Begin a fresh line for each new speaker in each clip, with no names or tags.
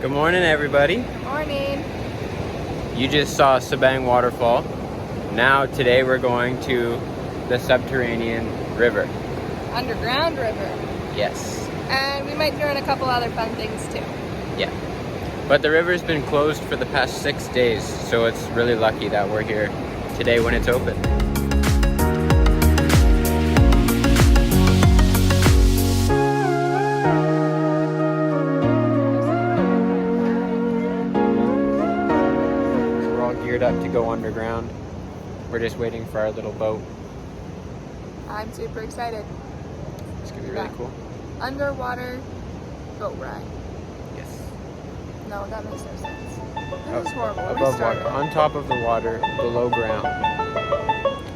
Good morning, everybody.
Good morning.
You just saw Sabang waterfall. Now, today we're going to the Subterranean River.
Underground river.
Yes.
And we might throw in a couple other fun things too.
Yeah. But the river's been closed for the past 6 days, so it's really lucky that we're here today when it's open. Geared up to go underground. We're just waiting for our little boat.
I'm super excited.
It's gonna be really cool.
Underwater boat ride.
Yes.
No, that makes no sense. This is horrible.
Above water, on top of the water, below ground.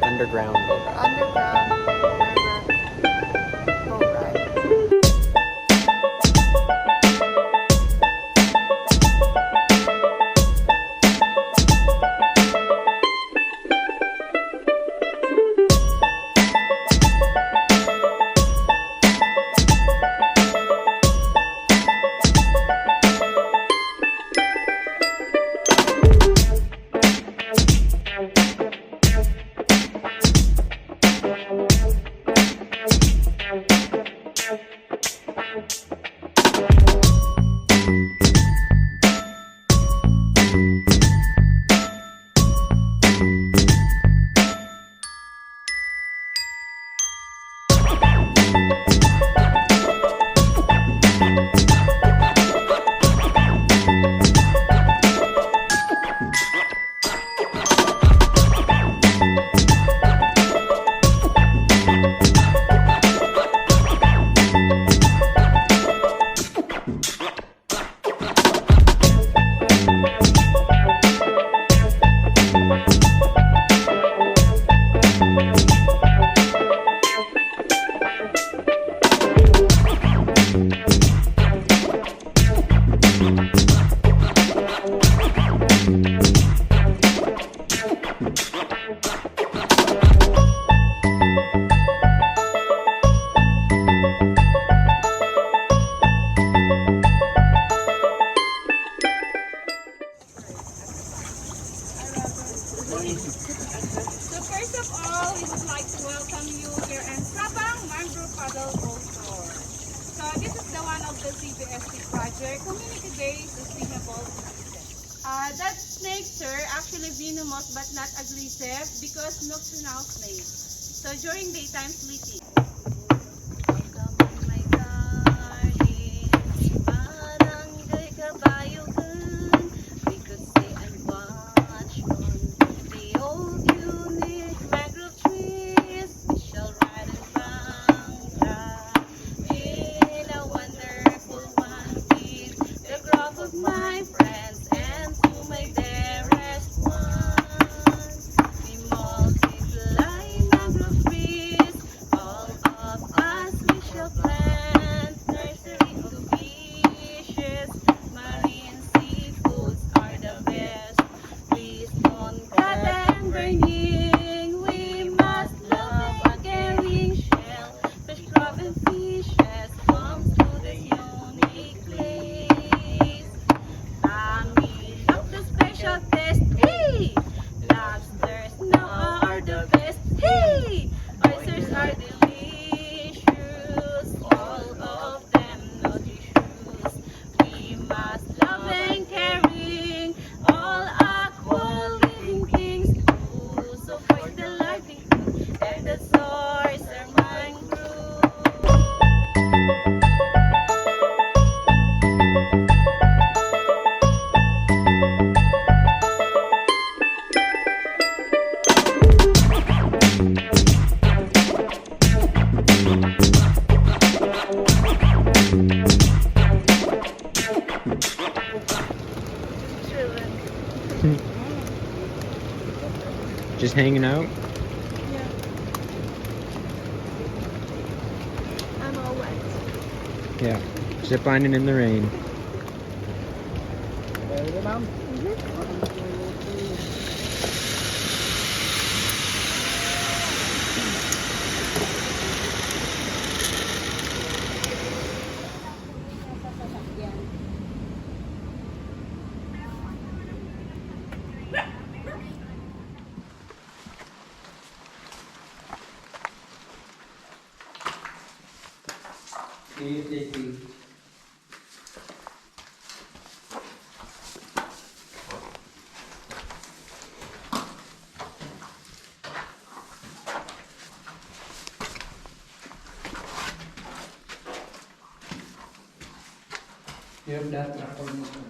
Underground boat ride.
Underground river boat ride.
So first of all, we would like to welcome you here in Sabang Mangrove Paddle Boat Tour. So this is the one of the CBST project, community-based sustainable tourism. That snake, sir, actually venomous but not aggressive because nocturnal snake. So during daytime sleeping.
Just hanging out?
Yeah. I'm all wet.
Yeah. Ziplining in the rain.
You have that formation.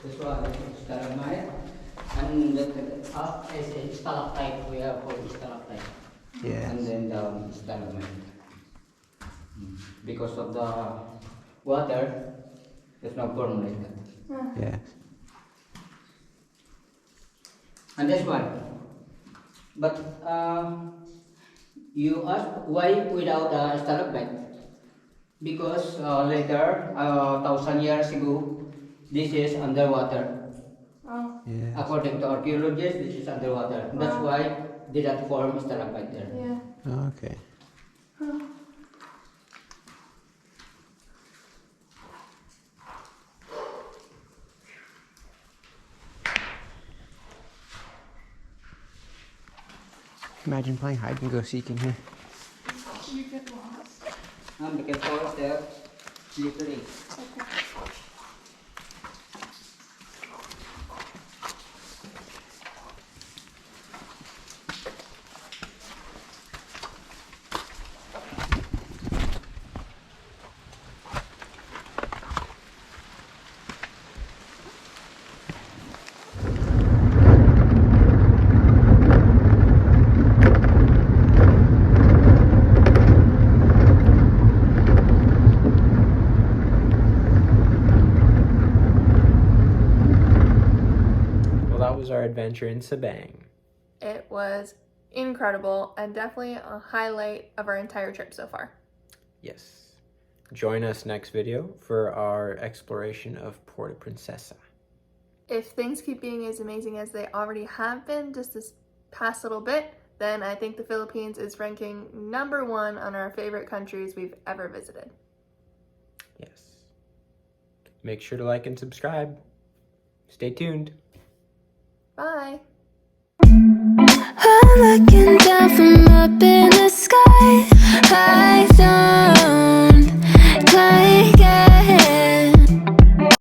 This one is stalagmite, and the up is a stalactite. We have called stalactite.
Yes.
And then down stalagmite. Because of the water, it's not formed like that.
Yes.
And this one. But you ask why without stalagmite? Because later, 1,000 years ago, this is underwater.
Oh,
Yes.
According to archaeologists, this is underwater. That's why they not form stalagmite there.
yeah.
Okay. Imagine playing hide and go seek in here.
You get lost.
We can follow there, slippery.
Well, that was our adventure in Sabang.
It was incredible and definitely a highlight of our entire trip so far.
Yes. Join us next video for our exploration of Puerto Princesa.
If things keep being as amazing as they already have been just this past little bit, then I think the Philippines is ranking #1 on our favorite countries we've ever visited.
Yes. Make sure to like and subscribe. Stay tuned.
Bye!
I'm looking down